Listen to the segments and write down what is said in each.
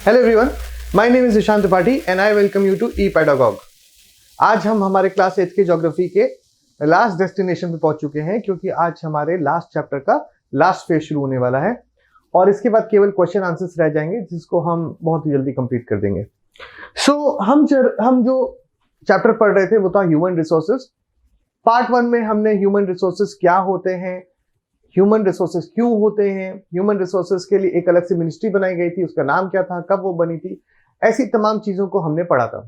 Hello everyone, my name is Ishan Tripathi and I welcome you to E pedagogue. आज हम हमारे class 8 के geography के लास्ट डेस्टिनेशन पे पहुंच चुके हैं, क्योंकि आज हमारे लास्ट चैप्टर का लास्ट फेज शुरू होने वाला है और इसके बाद केवल क्वेश्चन आंसर्स रह जाएंगे, जिसको हम बहुत ही जल्दी कंप्लीट कर देंगे। हम जो चैप्टर पढ़ रहे थे वो था ह्यूमन रिसोर्सेज। पार्ट 1 में हमने ह्यूमन रिसोर्सेज क्या होते हैं, ह्यूमन रिसोर्सेज क्यों होते हैं, ह्यूमन रिसोर्सेज के लिए एक अलग से मिनिस्ट्री बनाई गई थी, उसका नाम क्या था, कब वो बनी थी, ऐसी तमाम चीजों को हमने पढ़ा था।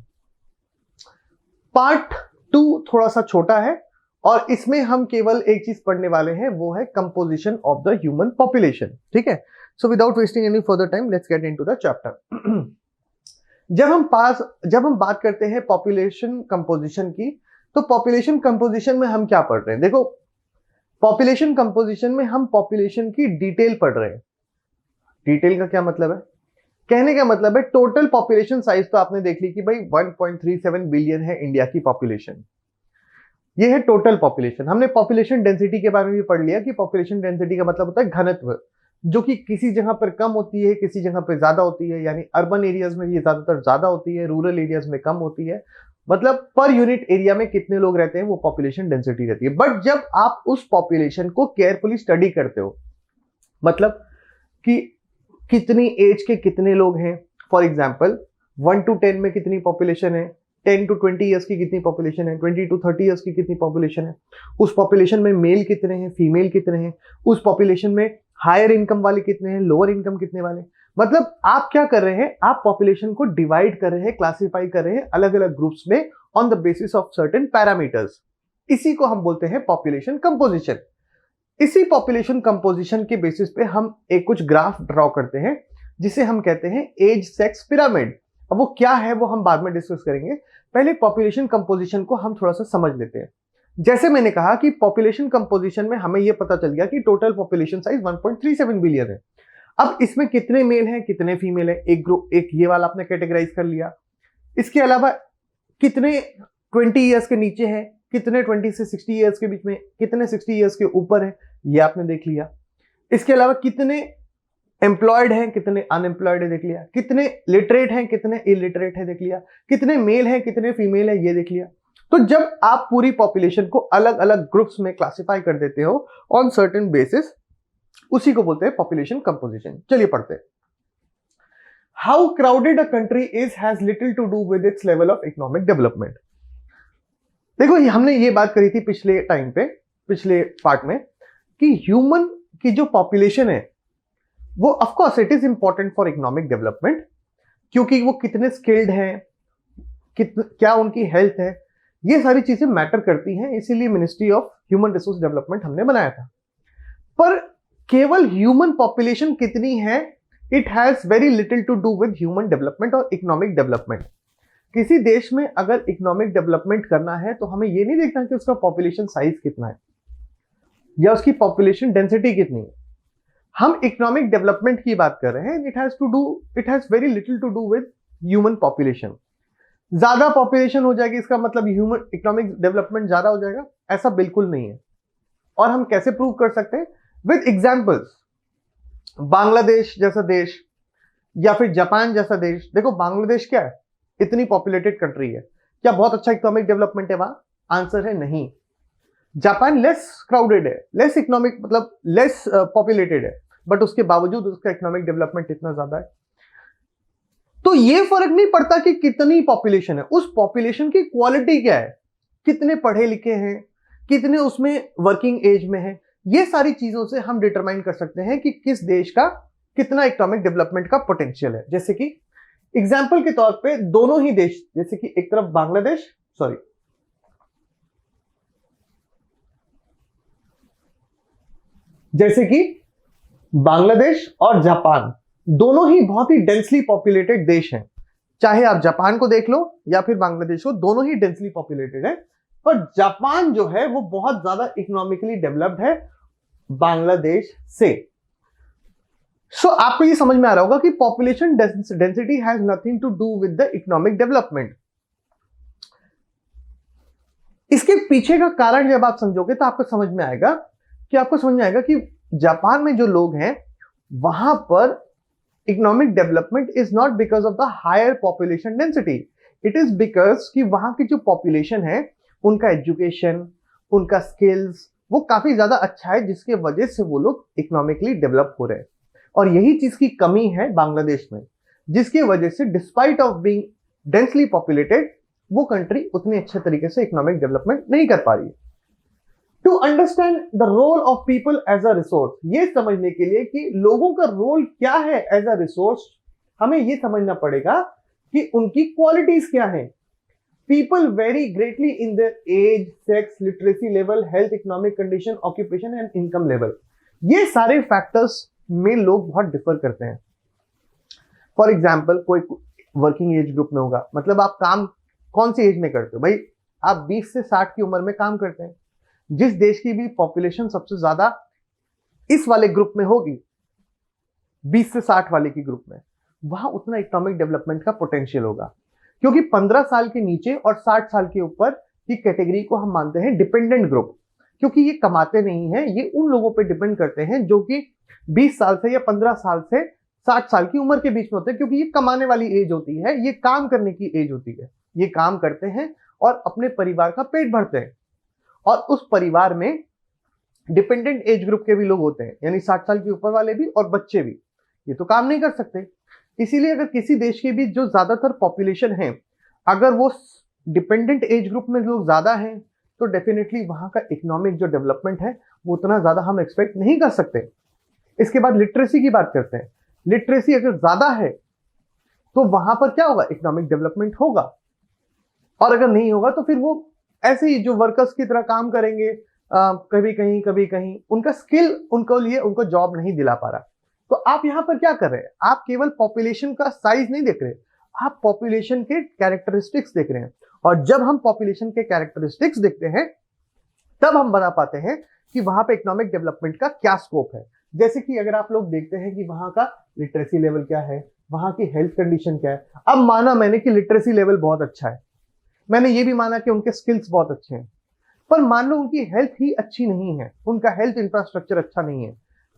पार्ट 2 थोड़ा सा छोटा है और इसमें हम केवल एक चीज पढ़ने वाले हैं, वो है composition of the human population. ठीक है, so without wasting any further time let's get into the chapter. जब हम बात करते हैं पॉपुलेशन कंपोजिशन की, तो पॉपुलेशन कंपोजिशन में हम क्या पढ़ रहे हैं? देखो, पॉपुलेशन कंपोजिशन में हम पॉपुलेशन की डिटेल पढ़ रहे हैं। डिटेल का क्या मतलब है? कहने का मतलब है टोटल पॉपुलेशन साइज तो आपने देख ली कि भाई 1.37 बिलियन है इंडिया की पॉपुलेशन। ये है टोटल पॉपुलेशन। हमने पॉपुलेशन डेंसिटी के बारे में भी पढ़ लिया कि पॉपुलेशन डेंसिटी का मतलब होता है घनत्व, जो कि किसी जगह पर कम होती है, किसी जगह पर ज्यादा होती है। यानी अर्बन एरियाज में ये ज्यादातर ज्यादा होती है, रूरल एरियाज में कम होती है। मतलब पर यूनिट एरिया में कितने लोग रहते हैं वो पॉपुलेशन डेंसिटी रहती है। बट जब आप उस पॉपुलेशन को केयरफुली स्टडी करते हो, मतलब कि कितनी एज के कितने लोग हैं, फॉर एग्जांपल 1 to 10 में कितनी पॉपुलेशन है, 10 to 20 ईयर्स की कितनी पॉपुलेशन है, 20 to 30 ईयर्स की कितनी पॉपुलेशन है, उस पॉपुलेशन में मेल कितने हैं, फीमेल कितने हैं, उस पॉपुलेशन में हायर इनकम वाले कितने हैं, लोअर इनकम कितने वाले। मतलब आप क्या कर रहे हैं, आप पॉपुलेशन को डिवाइड कर रहे हैं, क्लासिफाई कर रहे हैं अलग अलग ग्रुप्स में on the basis of certain parameters. इसी को हम बोलते हैं पॉपुलेशन कंपोजिशन। इसी पॉपुलेशन कंपोजिशन के बेसिस पे हम एक कुछ ग्राफ ड्रॉ करते हैं, जिसे हम कहते हैं एज सेक्स पिरामिड। अब वो क्या है वो हम बाद में डिस्कस करेंगे, पहले पॉपुलेशन कंपोजिशन को हम थोड़ा सा समझ लेते हैं। जैसे मैंने कहा कि पॉपुलेशन कंपोजिशन में हमें यह पता चल गया कि टोटल पॉपुलेशन साइज 1.37 बिलियन है। अब इसमें कितने मेल हैं, कितने फीमेल हैं, एक ग्रुप, एक ये वाला आपने कैटेगराइज कर लिया। इसके अलावा कितने 20 ईयर्स के नीचे हैं, कितने 20 से 60 ईयर्स के बीच में, कितने 60 ईयर्स के ऊपर है, ये आपने देख लिया। इसके अलावा कितने एम्प्लॉयड हैं, कितने अनएम्प्लॉयड है, देख लिया। कितने लिटरेट हैं, कितने इलिटरेट है, देख लिया। कितने मेल हैं, कितने फीमेल है, ये देख लिया। तो जब आप पूरी पॉपुलेशन को अलग अलग ग्रुप्स में क्लासिफाई कर देते हो ऑन सर्टेन बेसिस, उसी को बोलते हैं पॉपुलेशन कंपोजिशन। चलिए पढ़ते हैं। How crowded a country is has little to do with its level of economic development. देखो, हमने ये बात करी थी पिछले टाइम पे, पिछले पार्ट में, कि ह्यूमन की जो पॉपुलेशन है वो of course it is important for economic development, क्योंकि वो कितने स्किल्ड हैं, क्या उनकी हेल्थ है, ये सारी चीजें मैटर करती हैं। इसीलिए ministry of human resource development हमने बनाया था। पर केवल ह्यूमन पॉपुलेशन कितनी है, it has very little to do with human development और इकोनॉमिक डेवलपमेंट। किसी देश में अगर इकोनॉमिक डेवलपमेंट करना है तो हमें ये नहीं देखना कि उसका पॉपुलेशन साइज कितना है या उसकी पॉपुलेशन डेंसिटी कितनी है। हम इकोनॉमिक डेवलपमेंट की बात कर रहे हैं। It has very little to do with human population. ज्यादा पॉपुलेशन हो जाएगी इसका मतलब ह्यूमन इकोनॉमिक डेवलपमेंट ज्यादा हो जाएगा, ऐसा बिल्कुल नहीं है। और हम कैसे प्रूव कर सकते हैं? With examples. बांग्लादेश जैसा देश या फिर जापान जैसा देश। देखो, बांग्लादेश क्या है, इतनी पॉपुलेटेड कंट्री है, क्या बहुत अच्छा इकोनॉमिक डेवलपमेंट है वहां? आंसर है नहीं। जापान लेस क्राउडेड है, लेस इकोनॉमिक मतलब लेस पॉपुलेटेड है, बट उसके बावजूद उसका इकोनॉमिक डेवलपमेंट इतना ज्यादा है। तो ये फर्क नहीं पड़ता कि कितनी पॉपुलेशन है, उस पॉपुलेशन की क्वालिटी क्या है, कितने पढ़े लिखे हैं, कितने उसमें वर्किंग एज में है। ये सारी चीजों से हम डिटरमाइन कर सकते हैं कि किस देश का कितना इकोनॉमिक डेवलपमेंट का पोटेंशियल है। जैसे कि एग्जाम्पल के तौर पे दोनों ही देश, जैसे कि एक तरफ बांग्लादेश, जैसे कि बांग्लादेश और जापान दोनों ही बहुत ही डेंसली पॉपुलेटेड देश हैं। चाहे आप जापान को देख लो या फिर बांग्लादेश को, दोनों ही डेंसली पॉपुलेटेड है। पर जापान जो है वो बहुत ज्यादा इकोनॉमिकली डेवलप्ड है बांग्लादेश से। सो आपको ये समझ में आ रहा होगा कि population density has nothing to do with the economic development. इसके पीछे का कारण जब आप समझोगे तो आपको समझ में आएगा कि जापान में जो लोग हैं वहां पर economic development is not because of the higher population density, it is because कि वहां की जो पॉपुलेशन है उनका एजुकेशन, उनका स्किल्स वो काफी ज्यादा अच्छा है, जिसके वजह से वो लोग इकोनॉमिकली डेवलप हो रहे हैं। और यही चीज की कमी है बांग्लादेश में, जिसकी वजह से despite of being densely populated वो कंट्री उतने अच्छे तरीके से इकोनॉमिक डेवलपमेंट नहीं कर पा रही है। To understand the role of people as a resource, ये समझने के लिए कि लोगों का रोल क्या है एज अ रिसोर्स, हमें ये समझना पड़ेगा कि उनकी क्वालिटीज क्या है। People vary greatly in their age, sex, literacy level, health, economic condition, occupation and income level. ये सारे फैक्टर्स में लोग बहुत डिफर करते हैं। फॉर एग्जाम्पल, कोई वर्किंग एज ग्रुप में होगा, मतलब आप काम कौन सी एज में करते हो भाई, आप 20 से 60 की उम्र में काम करते हैं। जिस देश की भी पॉपुलेशन सबसे ज्यादा इस वाले ग्रुप में होगी, 20 से 60 वाले की ग्रुप में, वहां उतना इकोनॉमिक डेवलपमेंट का पोटेंशियल होगा। क्योंकि 15 साल के नीचे और 60 साल के ऊपर की कैटेगरी को हम मानते हैं डिपेंडेंट ग्रुप, क्योंकि ये कमाते नहीं हैं, ये उन लोगों पे डिपेंड करते हैं जो कि 20 साल से या 15 साल से 60 साल की उम्र के बीच में होते हैं, क्योंकि ये कमाने वाली एज होती है, ये काम करने की एज होती है। ये काम करते हैं और अपने परिवार का पेट भरते हैं, और उस परिवार में डिपेंडेंट एज ग्रुप के भी लोग होते हैं, यानी 60 साल के ऊपर वाले भी और बच्चे भी, ये तो काम नहीं कर सकते। इसीलिए अगर किसी देश की भी जो ज्यादातर पॉपुलेशन है, अगर वो डिपेंडेंट एज ग्रुप में लोग ज्यादा हैं, तो डेफिनेटली वहां का इकोनॉमिक जो डेवलपमेंट है वो उतना ज्यादा हम एक्सपेक्ट नहीं कर सकते। इसके बाद लिटरेसी की बात करते हैं। लिटरेसी अगर ज्यादा है तो वहां पर क्या होगा, इकोनॉमिक डेवलपमेंट होगा, और अगर नहीं होगा तो फिर वो ऐसे ही जो वर्कर्स की तरह काम करेंगे, कभी कहीं उनका स्किल उनको लिए उनको जॉब नहीं दिला पा रहा। तो आप यहाँ पर क्या कर रहे हैं, आप केवल पॉपुलेशन का साइज नहीं देख रहे, आप पॉपुलेशन के कैरेक्टरिस्टिक्स देख रहे हैं। और जब हम पॉपुलेशन के कैरेक्टरिस्टिक्स देखते हैं तब हम बता पाते हैं कि वहां पे इकोनॉमिक डेवलपमेंट का क्या स्कोप है। जैसे कि अगर आप लोग देखते हैं कि वहां का लिटरेसी लेवल क्या है, वहां की हेल्थ कंडीशन क्या है। अब माना मैंने कि लिटरेसी लेवल बहुत अच्छा है, मैंने ये भी माना कि उनके स्किल्स बहुत अच्छे हैं, पर मान लो उनकी हेल्थ ही अच्छी नहीं है, उनका हेल्थ इंफ्रास्ट्रक्चर अच्छा नहीं है,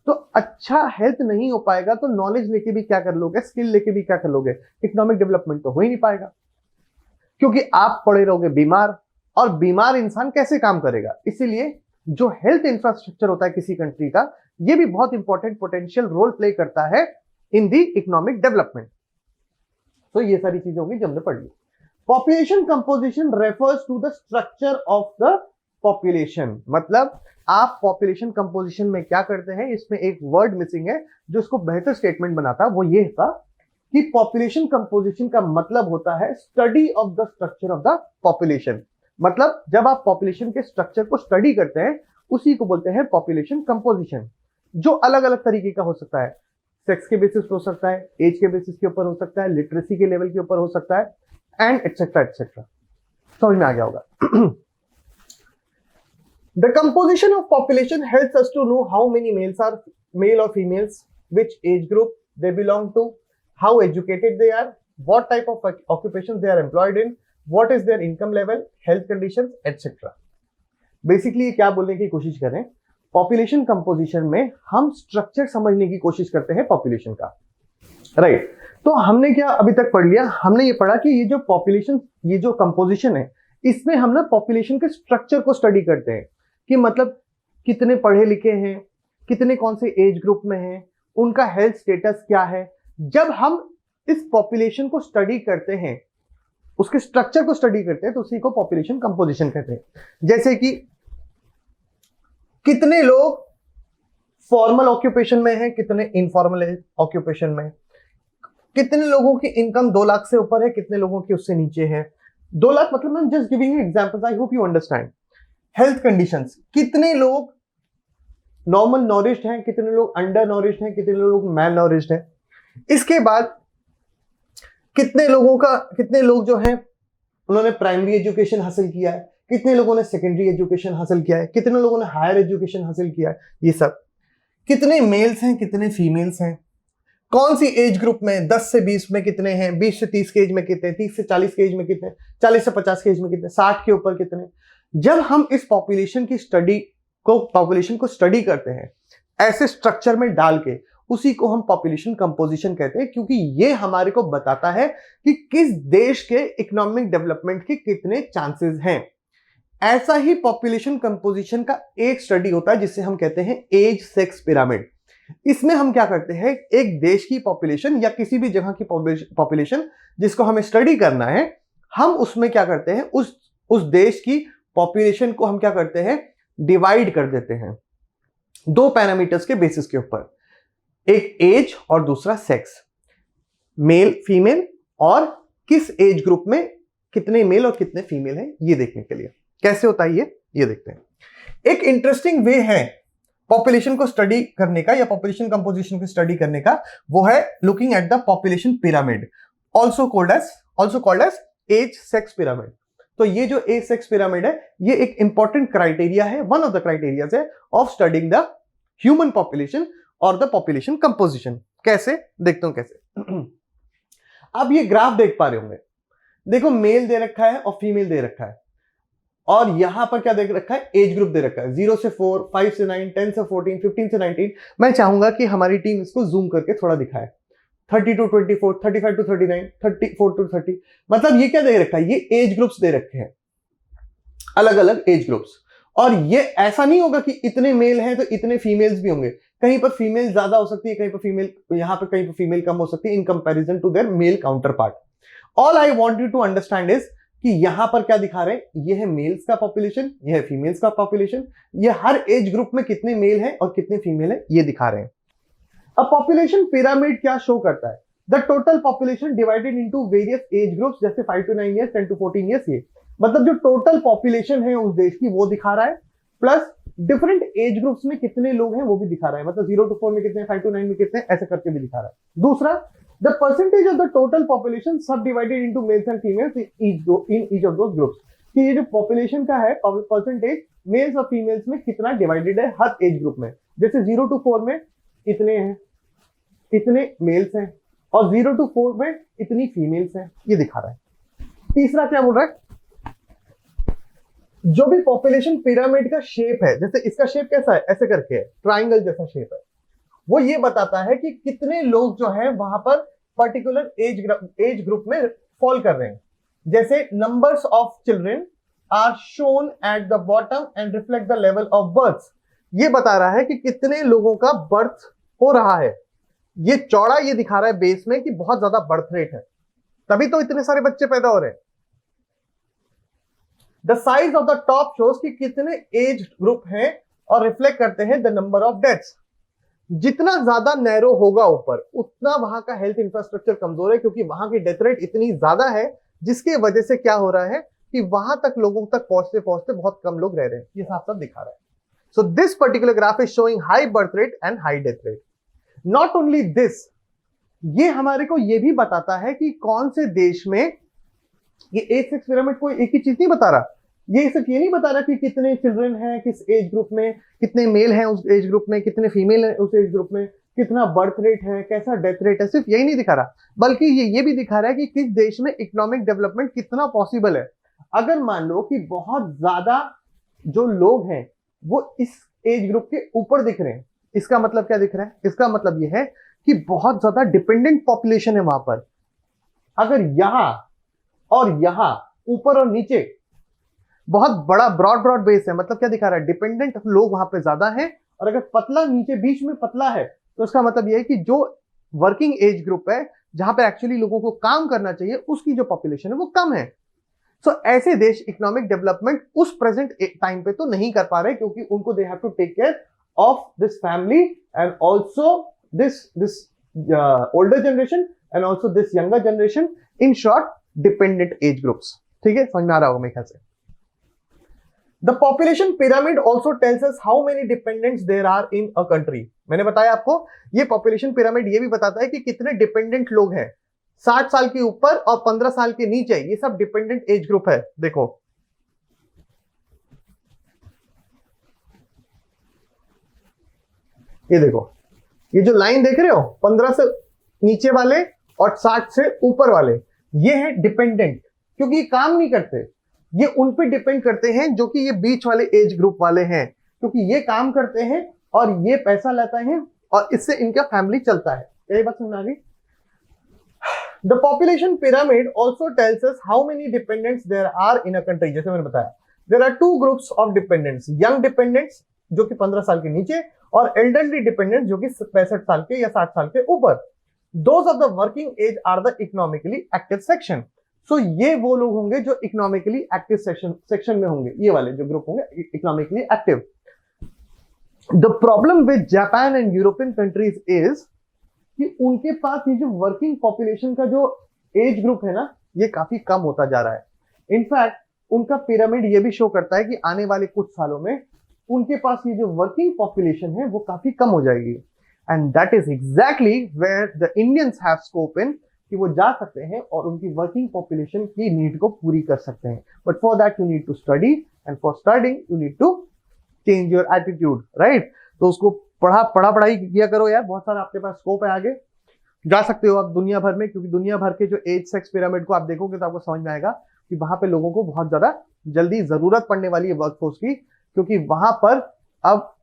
तो अच्छा हेल्थ नहीं हो पाएगा तो नॉलेज लेके भी क्या कर लोगे, स्किल लेके भी क्या कर लोगे, इकोनॉमिक डेवलपमेंट तो हो ही नहीं पाएगा। क्योंकि आप पड़े रहोगे बीमार, और बीमार इंसान कैसे काम करेगा। इसीलिए जो हेल्थ इंफ्रास्ट्रक्चर होता है किसी कंट्री का, ये भी बहुत इंपॉर्टेंट पोटेंशियल रोल प्ले करता है इन दी इकोनॉमिक डेवलपमेंट। तो ये सारी चीजें होंगी जो हमने पढ़ ली। Population composition refers to the structure of the population, मतलब आप पॉपुलेशन कंपोजिशन में क्या करते हैं, इसमें एक वर्ड मिसिंग है जो इसको बेहतर स्टेटमेंट बनाता है। वो ये था कि पॉपुलेशन कंपोजिशन का मतलब होता है study of the structure of the population. मतलब जब आप पॉपुलेशन के स्ट्रक्चर को स्टडी करते हैं उसी को बोलते हैं पॉपुलेशन कंपोजिशन, जो अलग अलग तरीके का हो सकता है। सेक्स के बेसिस पे हो सकता है, एज के बेसिस के ऊपर हो सकता है, लिटरेसी के लेवल के ऊपर हो सकता है, एंड एटसेट्रा एटसेट्रा। समझ में आ गया होगा। The composition of population helps us to know how many males are male or females, which age group they belong to, how educated they are, what type of occupations they are employed in, what is their income level, health conditions, etc. Basically क्या बोलने की कोशिश करें, population composition में हम structure समझने की कोशिश करते हैं पॉपुलेशन का, राइट। तो हमने क्या अभी तक पढ़ लिया, हमने ये पढ़ा कि ये जो पॉपुलेशन, ये जो कंपोजिशन है, इसमें हम ना पॉपुलेशन के स्ट्रक्चर को स्टडी करते हैं कि मतलब कितने पढ़े लिखे हैं, कितने कौन से एज ग्रुप में हैं, उनका हेल्थ स्टेटस क्या है। जब हम इस पॉपुलेशन को स्टडी करते हैं, उसके स्ट्रक्चर को स्टडी करते हैं, तो उसी को पॉपुलेशन कंपोजिशन कहते हैं। जैसे कि कितने लोग फॉर्मल ऑक्यूपेशन में हैं, कितने इनफॉर्मल ऑक्यूपेशन में, कितने लोगों की इनकम 2 लाख से ऊपर है, कितने लोगों की उससे नीचे है। 2 लाख मतलब मैं just giving you examples, I hope you understand. Health conditions, कितने लोग नॉर्मल नॉरिश्ड हैं, कितने लोग अंडर नॉरिश्ड हैं, कितने लोग मैल नॉरिश्ड हैं। इसके बाद कितने लोग जो हैं उन्होंने प्राइमरी एजुकेशन हासिल किया है, कितने लोगों ने सेकेंडरी एजुकेशन हासिल किया है, कितने लोगों ने हायर एजुकेशन हासिल किया है। ये सब कितने मेल्स हैं, कितने फीमेल्स हैं, कौन सी एज ग्रुप में, 10 से 20 में कितने हैं, 20 से 30 के एज में कितने, 30 से 40 के एज में कितने, 40 से 50 के एज में कितने, 60 के ऊपर कितने। जब हम इस पॉपुलेशन को स्टडी करते हैं ऐसे स्ट्रक्चर में डाल के, उसी को हम पॉपुलेशन कंपोजिशन कहते हैं, क्योंकि ये हमारे को बताता है कि किस देश के इकोनॉमिक डेवलपमेंट के कितने चांसेस हैं। ऐसा ही पॉपुलेशन कंपोजिशन का एक स्टडी होता है जिसे हम कहते हैं एज सेक्स पिरामिड। इसमें हम क्या करते हैं, एक देश की पॉपुलेशन या किसी भी जगह की पॉपुलेशन जिसको हमें स्टडी करना है, हम उसमें क्या करते हैं, उस देश की पॉपुलेशन को हम क्या करते हैं, डिवाइड कर देते हैं दो पैरामीटर्स के बेसिस के ऊपर, एक एज और दूसरा सेक्स, मेल फीमेल, और किस एज ग्रुप में कितने मेल और कितने फीमेल हैं ये देखने के लिए। कैसे होता है ये देखते हैं। एक इंटरेस्टिंग वे है पॉपुलेशन को स्टडी करने का या पॉपुलेशन कंपोजिशन को स्टडी करने का, वो है looking at the population pyramid, also called as age sex pyramid. तो ये जो एज सेक्स पिरामिड है, ये एक इंपॉर्टेंट क्राइटेरिया है, वन ऑफ द क्राइटेरिया है of studying the human population और द पॉपुलेशन कंपोजिशन। कैसे देखते हो कैसे। अब ये ग्राफ देख पा रहे होंगे, देखो मेल दे रखा है और फीमेल दे रखा है, और यहां पर क्या देख रखा है, एज ग्रुप दे रखा है 0 से 4, 5 से 9, 10 से 14, 15 से 19। मैं चाहूंगा कि हमारी टीम इसको जूम करके थोड़ा दिखाए, 30 to 24, 35 to 39, 34 to 30। मतलब ये क्या दे रखा है, ये एज ग्रुप्स दे रखे हैं, अलग अलग एज ग्रुप्स। और ये ऐसा नहीं होगा कि इतने मेल हैं तो इतने फीमेल्स भी होंगे, कहीं पर फीमेल ज्यादा हो सकती है, कहीं पर फीमेल, यहां पर कहीं पर फीमेल कम हो सकती है in comparison to their male counterpart. All I want you to understand is कि यहां पर क्या दिखा रहे हैं, ये है मेल्स का पॉपुलेशन, ये है फीमेल्स का पॉपुलेशन, ये हर एज ग्रुप में कितने मेल हैं और कितने फीमेल हैं ये दिखा रहे हैं। अब पॉपुलेशन पिरामिड क्या शो करता है, the total population divided into various age groups, जैसे 5 to 9 years, 10 to 14 years, ये मतलब जो टोटल पॉपुलेशन है उस देश की वो दिखा रहा है, प्लस डिफरेंट एज ग्रुप्स में कितने लोग हैं वो भी दिखा रहा है, मतलब 0 to 4 में कितने, 5 to 9 में कितने, ऐसे करके भी दिखा रहा है। दूसरा, the percentage of the total population subdivided into males and females in each of those groups, कि ये जो population का है परसेंटेज मेल्स और फीमेल्स में कितना डिवाइडेड है हर एज ग्रुप में, जैसे 0 to 4 में इतने हैं, इतने मेल्स हैं, और 0 to 4 में इतनी फीमेल्स हैं, ये दिखा रहा है। तीसरा क्या बोल रहा है, जो भी पॉपुलेशन पिरामिड का शेप है, जैसे इसका शेप कैसा है, ऐसे करके है, ट्राइंगल जैसा शेप है, वो ये बताता है कि कितने लोग जो है वहां पर पर्टिकुलर एज ग्रुप में फॉल कर रहे हैं। जैसे numbers of children are shown at the bottom and reflect the level of birth, ये बता रहा है कि कितने लोगों का बर्थ हो रहा है। ये चौड़ा ये दिखा रहा है बेस में कि बहुत ज्यादा बर्थ रेट है, तभी तो इतने सारे बच्चे पैदा हो रहे हैं। The size of the top shows कि कितने एज ग्रुप हैं और रिफ्लेक्ट करते हैं द नंबर ऑफ डेथ्स। जितना ज्यादा नैरो होगा ऊपर, उतना वहां का हेल्थ इंफ्रास्ट्रक्चर कमजोर है, क्योंकि वहां की डेथ रेट इतनी ज्यादा है, जिसके वजह से क्या हो रहा है कि वहां तक लोगों तक पहुंचते पहुंचते बहुत कम लोग रह रहे हैं। ये साफ साफ दिखा रहा है। So this particular graph is showing high birth rate and high death rate. Not only this, ये हमारे को ये भी बताता है कि कौन से देश में, ये एज सेक्स पिरामिड कोई एक ही चीज नहीं बता रहा, ये सिर्फ ये नहीं बता रहा कि कितने चिल्ड्रन हैं किस एज ग्रुप में, कितने मेल हैं उस एज ग्रुप में, कितने फीमेल हैं उस एज ग्रुप में, कितना बर्थ रेट है, कैसा डेथ रेट है, सिर्फ यही नहीं दिखा रहा, बल्कि ये भी दिखा रहा है कि किस देश में इकोनॉमिक डेवलपमेंट कितना पॉसिबल है। अगर मान लो कि बहुत ज्यादा जो लोग हैं वो इस एज ग्रुप के ऊपर दिख रहे हैं, इसका मतलब क्या दिख रहा है, इसका मतलब यह है कि बहुत ज्यादा डिपेंडेंट पॉपुलेशन है वहां पर। अगर यहां और यहां, ऊपर और नीचे बहुत बड़ा ब्रॉड बेस है, मतलब क्या दिखा रहा है, डिपेंडेंट लोग वहां पे ज्यादा हैं, और अगर पतला नीचे बीच में पतला है तो इसका मतलब यह है कि जो वर्किंग एज ग्रुप है, जहां पे एक्चुअली लोगों को काम करना चाहिए, उसकी जो पॉपुलेशन है वो कम है। सो ऐसे देश इकोनॉमिक डेवलपमेंट उस प्रेजेंट टाइम पे तो नहीं कर पा रहे, क्योंकि उनको they have to take care of this family and also this older generation and also this younger generation, in short dependent age groups. ठीक है, समझ में आ रहा होगा मेरे ख्याल से। The population pyramid also tells us how many dependents there are in a country. मैंने बताया आपको, ये population pyramid ये भी बताता है कि कितने डिपेंडेंट लोग हैं। 60 साल के ऊपर और 15 साल के नीचे, ये सब डिपेंडेंट एज ग्रुप है। देखो ये देखो, ये जो लाइन देख रहे हो, 15 से नीचे वाले और 60 से ऊपर वाले, ये है डिपेंडेंट, क्योंकि ये काम नहीं करते, ये उन पे डिपेंड करते हैं जो कि ये बीच वाले एज ग्रुप वाले हैं, क्योंकि ये काम करते हैं और ये पैसा लाता है और इससे इनका फैमिली चलता है। यही बात समझ आ गई। The population pyramid also tells us how many dependents there are in a country. जैसे मैंने बताया, there are two groups of dependents, young dependents जो कि 15 साल के नीचे, और एल्डरली डिपेंडेंट्स जो कि 65 साल के या 60 साल के ऊपर। Those of the working age are the economically active section. So ये वो लोग होंगे जो इकोनॉमिकली एक्टिव सेक्शन में होंगे, ये वाले जो ग्रुप होंगे economically active. The problem with Japan and European countries is कि उनके पास ये जो वर्किंग पॉपुलेशन का जो एज ग्रुप है ना, ये काफी कम होता जा रहा है। इनफैक्ट उनका पिरामिड ये भी शो करता है कि आने वाले कुछ सालों में उनके पास ये जो वर्किंग पॉपुलेशन है वो काफी कम हो जाएगी। And that is exactly where the Indians have scope in, कि वो जा सकते हैं और उनकी वर्किंग पॉपुलेशन की नीड को पूरी कर सकते हैं। But for that you need to study, and for studying you need to change your attitude, right. तो उसको पढ़ाई किया करो यार, बहुत सारा आपके पास स्कोप है, आगे जा सकते हो आप दुनिया भर में, क्योंकि दुनिया भर के जो एज सेक्स पिरामिड को आप देखोगे तो आपको समझ में आएगा कि वहां पे लोगों को बहुत ज्यादा जल्दी जरूरत पड़ने वाली है वर्कफोर्स की, क्योंकि वहां पर अब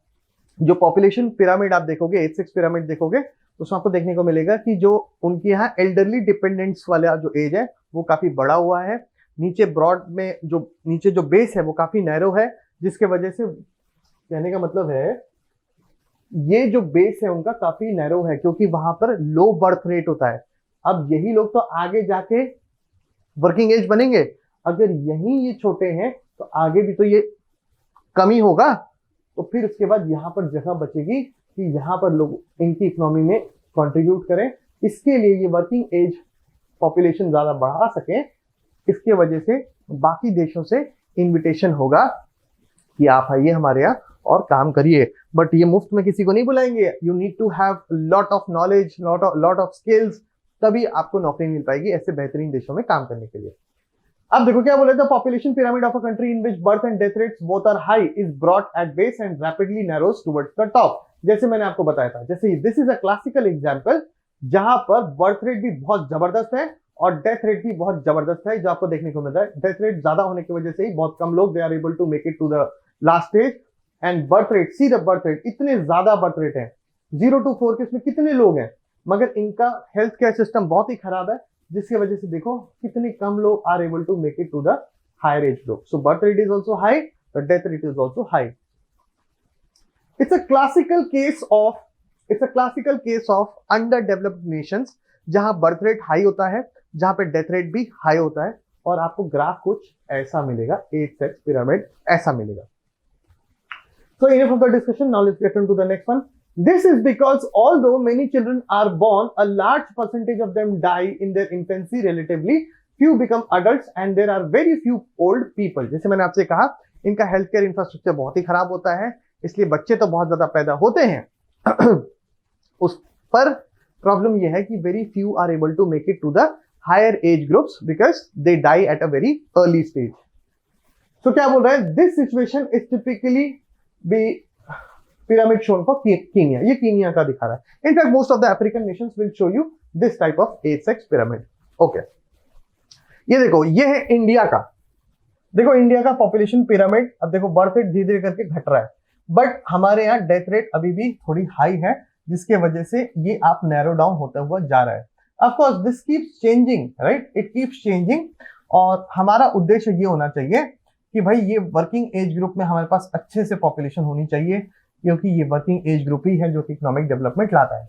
जो पॉपुलेशन पिरामिड आप देखोगे, एज सेक्स पिरामिड देखोगे, तो उसमें आपको देखने को मिलेगा कि जो उनके यहाँ एल्डरली डिपेंडेंट्स वाला जो एज है वो काफी बड़ा हुआ है। नीचे ब्रॉड में जो नीचे जो बेस है वो काफी नैरो है, जिसके वजह से कहने का मतलब है ये जो बेस है उनका काफी नैरो है, क्योंकि वहां पर लो बर्थ रेट होता है। अब यही लोग तो आगे जाके वर्किंग एज बनेंगे, अगर यही ये छोटे हैं तो आगे भी तो ये कमी होगा, तो फिर उसके बाद यहाँ पर जगह बचेगी कि यहाँ पर लोग इनकी इकोनॉमी में कंट्रीब्यूट करें। इसके लिए ये वर्किंग एज पॉपुलेशन ज्यादा बढ़ा सकें, इसके वजह से बाकी देशों से इनविटेशन होगा कि आप आइए हमारे यहाँ और काम करिए। बट ये मुफ्त में किसी को नहीं बुलाएंगे, you need to have lot of knowledge, lot of skills, तभी आपको नौकरी मिल पाएगी ऐसे बेहतरीन देशों में काम करने के लिए। अब देखो क्या बोले, the population pyramid of a country in which birth and death rates both are high is broad at base and rapidly narrows towards the top. जैसे मैंने आपको बताया था, जैसे this is a classical example जहां पर बर्थ रेट भी बहुत जबरदस्त है और डेथ रेट भी बहुत जबरदस्त है, जो आपको देखने को मिल रहा है। डेथ रेट ज्यादा होने की वजह से ही बहुत कम लोग they are able to make it to the last stage, and birth rate, see the birth rate, इतने ज्यादा बर्थ रेट है 0 to 4 के, इसमें कितने लोग हैं, मगर इनका हेल्थ केयर सिस्टम बहुत ही खराब है, जिसकी वजह से देखो कितने कम लोग are able to make it to the higher age group. So birth rate is also high, the death rate is also high. It's a classical case of underdeveloped nations, जहां बर्थ रेट हाई होता है, जहां पे death rate भी high होता है, और आपको ग्राफ कुछ ऐसा मिलेगा, एज सेक्स पिरामिड ऐसा मिलेगा। So enough of the discussion, now let's get into the next one. This is because although many children are born, a large percentage of them die in their infancy relatively, few become adults and there are very few old people. जैसे मैंने आपसे कहा, इनका health care infrastructure बहुत ही खराब होता है, इसलिए बच्चे तो बहुत ज्यादा पैदा होते हैं उस पर प्रॉब्लम यह है कि very few are able to make it to the higher age groups because they die at a very early stage. So क्या बोल रहा है, this situation is typically be pyramid shown for Kenya. ये Kenya का दिखा रहा है। In fact, most of the African nations will show you this type of age-sex pyramid. Okay. ये देखो, ये है इंडिया का। देखो इंडिया का पॉपुलेशन पिरामिड, अब देखो बर्थ रेट धीरे धीरे करके घट रहा है, बट हमारे यहाँ डेथ रेट अभी भी थोड़ी हाई है, जिसके वजह से ये आप नैरो डाउन होता हुआ जा रहा है। Of course, this keeps changing, right? It keeps changing, और हमारा उद्देश्य ये होना चाहिए कि भाई ये वर्किंग एज ग्रुप में हमारे पास अच्छे से पॉपुलेशन होनी चाहिए, क्योंकि ये वर्किंग एज ग्रुप ही है जो कि इकोनॉमिक डेवलपमेंट लाता है।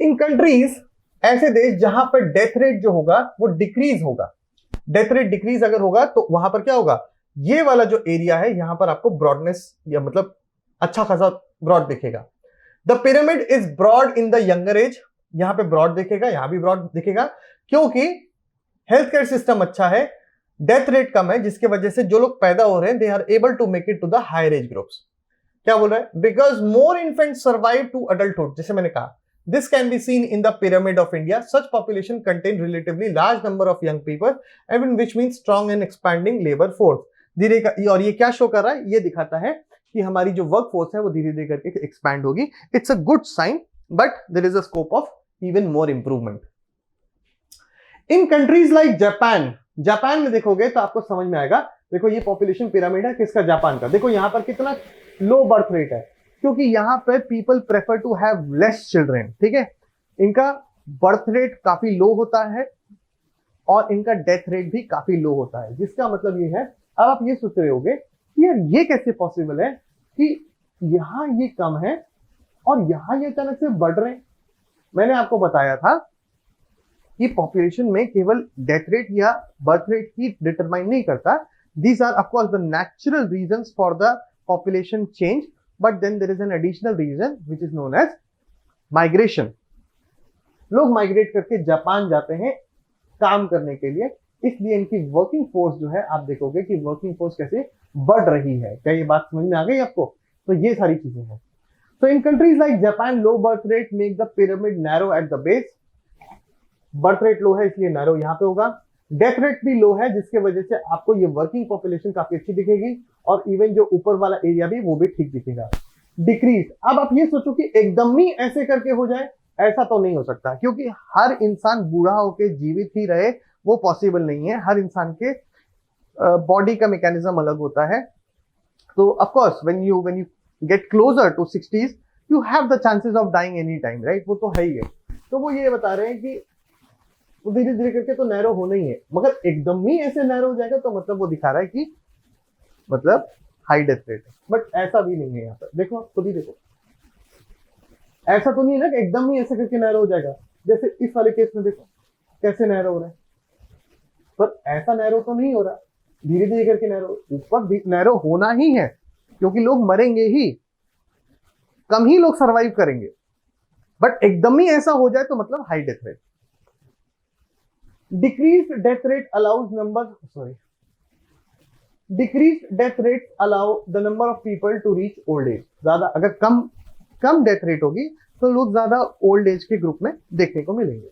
इन कंट्रीज, ऐसे देश जहां पर डेथ रेट जो होगा वो डिक्रीज होगा, डेथ रेट डिक्रीज अगर होगा तो वहां पर क्या होगा, ये वाला जो एरिया है यहां पर आपको ब्रॉडनेस या मतलब अच्छा खासा ब्रॉड दिखेगा। The pyramid is broad in the younger age, यहां पे ब्रॉड दिखेगा, यहां भी ब्रॉड दिखेगा, क्योंकि हेल्थ केयर सिस्टम अच्छा है, डेथ रेट कम है, जिसके वजह से जो लोग पैदा हो रहे हैं they are able to make it to the higher age groups. क्या बोल रहा है, because more infants survive to adulthood, जैसे मैंने कहा, this can be seen in the pyramid of India, such population contain relatively large number of young people and which mean strong and expanding labour force. धीरे और ये क्या show कर रहा है, ये दिखाता है कि हमारी जो वर्क फोर्स है वो धीरे धीरे करके एक्सपैंड होगी। It's a good sign, but there is a scope of even more improvement. In countries like Japan, Japan में देखोगे तो आपको समझ में आएगा, देखो ये पॉपुलेशन पिरामिड है किसका, जापान का। देखो यहाँ पर कितना लो बर्थ रेट है, क्योंकि यहाँ पे people prefer to have less children, ठीक है। इनका बर्थ रेट काफी लो होता है और इनका डेथ रेट भी काफी लो होता है, जिसका मतलब ये है, अब आप ये सोच रहे होगे कि यार ये कैसे पॉसिबल है कि यहाँ ये कम है और यहाँ ये अचानक से बढ़ रहे हैं। मैंने आपको बताया था कि पॉपुलेशन में केवल डेथ रेट या बर्थ रेट ही डिटरमाइन नहीं करता, these are of course the natural reasons for the population change, but then there is an additional reason which is known as migration. लोग माइग्रेट करके जापान जाते हैं काम करने के लिए, इसलिए इनकी वर्किंग फोर्स जो है, आप देखोगे कि वर्किंग फोर्स कैसे बढ़ रही है। क्या ये बात समझ में आ गई आपको? तो ये सारी चीजें हैं। So in countries like Japan, low birth rate make the pyramid narrow at the base. Birth rate low है इसलिए नैरो यहाँ पे होगा। डेथ रेट भी लो है जिसके वजह से आपको ये वर्किंग पॉपुलेशन काफी अच्छी दिखेगी और इवन जो ऊपर वाला एरिया भी वो भी ठीक दिखेगा। डिक्रीज, अब आप ये सोचो कि एकदम ही ऐसे करके हो जाए, ऐसा तो नहीं हो सकता, क्योंकि हर इंसान बूढ़ा होकर जीवित ही रहे वो पॉसिबल नहीं है। हर इंसान के बॉडी का मैकेनिज्म अलग होता है। तो of course when you get closer to 60s you have the chances of dying any time, right, वो तो है ही है। तो वो ये बता रहे हैं कि धीरे धीरे करके तो नैरो होना ही है, मगर एकदम ही ऐसे नैरो हो जाएगा तो मतलब वो दिखा रहा है कि मतलब हाई डेथ रेट है, बट ऐसा भी नहीं है। यहाँ पर देखो, खुद ही देखो, ऐसा तो नहीं है ना कि एकदम ही ऐसे करके नैरो हो जाएगा। जैसे इस वाले केस में देखो कैसे नैरो हो रहा है, पर ऐसा नैरो तो नहीं हो रहा, धीरे धीरे करके नैरो, ऊपर नैरो होना ही है क्योंकि लोग मरेंगे ही, कम ही लोग सरवाइव करेंगे, बट एकदम ही ऐसा हो जाए तो मतलब high death rate. Decrease death rate allows decrease death rate allow the number of people to reach old age. ज्यादा अगर कम डेथ रेट होगी तो लोग ज्यादा ओल्ड एज के ग्रुप में देखने को मिलेंगे।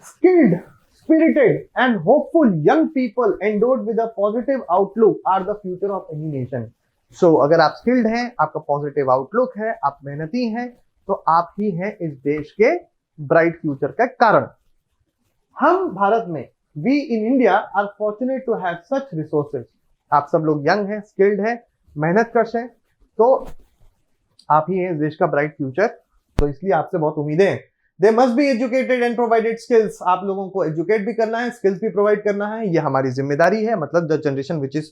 Skilled, spirited and hopeful young people endowed with a positive outlook are the future of any nation. So अगर आप स्किल्ड हैं, आपका पॉजिटिव आउटलुक है, आप मेहनती हैं, तो आप ही हैं इस देश के ब्राइट फ्यूचर का कारण। हम भारत में, we in India are fortunate to have such resources. आप सब लोग यंग हैं, स्किल्ड हैं, मेहनत कश हैं, तो आप ही हैं इस देश का ब्राइट फ्यूचर। तो इसलिए आपसे बहुत उम्मीदें हैं। They must be educated and provided skills. आप लोगों को एजुकेट भी करना है, स्किल्स भी प्रोवाइड करना है, ये हमारी जिम्मेदारी है। मतलब the generation which is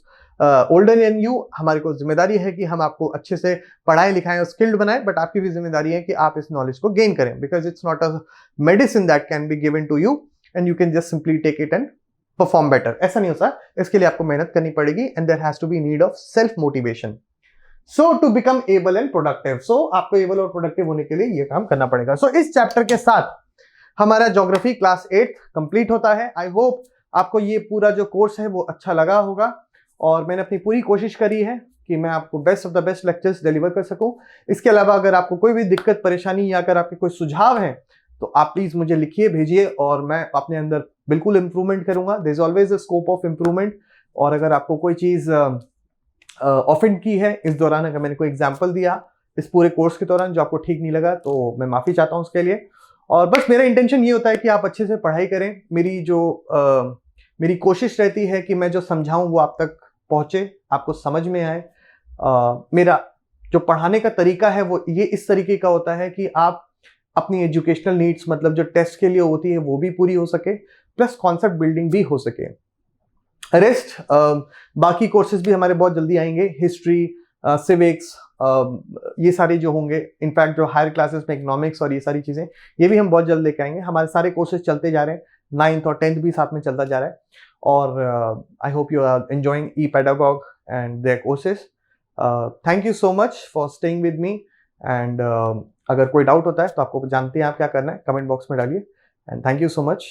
older than you, हमारे को जिम्मेदारी है कि हम आपको अच्छे से पढ़ाएं लिखाएं और स्किल्ड बनाएं, बट आपकी भी जिम्मेदारी है कि आप इस नॉलेज को गेन करें, because it's not a medicine that can be given to you and you can just simply take it and perform better. ऐसा नहीं होता, इसके लिए आपको मेहनत करनी पड़ेगी and there has to be need of self motivation. So to become able and productive, so आपको एबल और प्रोडक्टिव होने के लिए ये काम करना पड़ेगा। सो इस चैप्टर के साथ हमारा ज्योग्राफी क्लास 8 कंप्लीट होता है। आई होप आपको ये पूरा जो कोर्स है वो अच्छा लगा होगा और मैंने अपनी पूरी कोशिश करी है कि मैं आपको best of the best lectures deliver कर सकूं। इसके अलावा अगर आपको कोई भी दिक्कत परेशानी या अगर आपके कोई सुझाव हैं तो आप प्लीज मुझे लिखिए, भेजिए और मैं अपने अंदर बिल्कुल इंप्रूवमेंट करूंगा। There is always a scope of improvement. और अगर आपको कोई चीज ऑफेंड की है इस दौरान, अगर मैंने कोई एग्जाम्पल दिया इस पूरे कोर्स के दौरान जो आपको ठीक नहीं लगा, तो मैं माफी चाहता हूं उसके लिए। और बस मेरा इंटेंशन ये होता है कि आप अच्छे से पढ़ाई करें। मेरी कोशिश रहती है कि मैं जो समझाऊं वो आप तक पहुंचे, आपको समझ में आए। मेरा जो पढ़ाने का तरीका है वो ये इस तरीके का होता है कि आप अपनी एजुकेशनल नीड्स, मतलब जो टेस्ट के लिए होती है वो भी पूरी हो सके, प्लस कॉन्सेप्ट बिल्डिंग भी हो सके। रेस्ट बाकी कोर्सेज भी हमारे बहुत जल्दी आएंगे, हिस्ट्री, सिविक्स, ये सारे जो होंगे, इनफैक्ट जो हायर क्लासेस में इकोनॉमिक्स और ये सारी चीजें, ये भी हम बहुत जल्द लेके आएंगे। हमारे सारे कोर्सेज चलते जा रहे हैं, 9th और 10th भी साथ में चलता जा रहा है। और I hope you are enjoying ePedagogue and their courses. Thank you so much for staying with me and अगर कोई डाउट होता है तो आपको जानते हैं आप क्या करना है, कमेंट बॉक्स में डालिए। And thank you so much.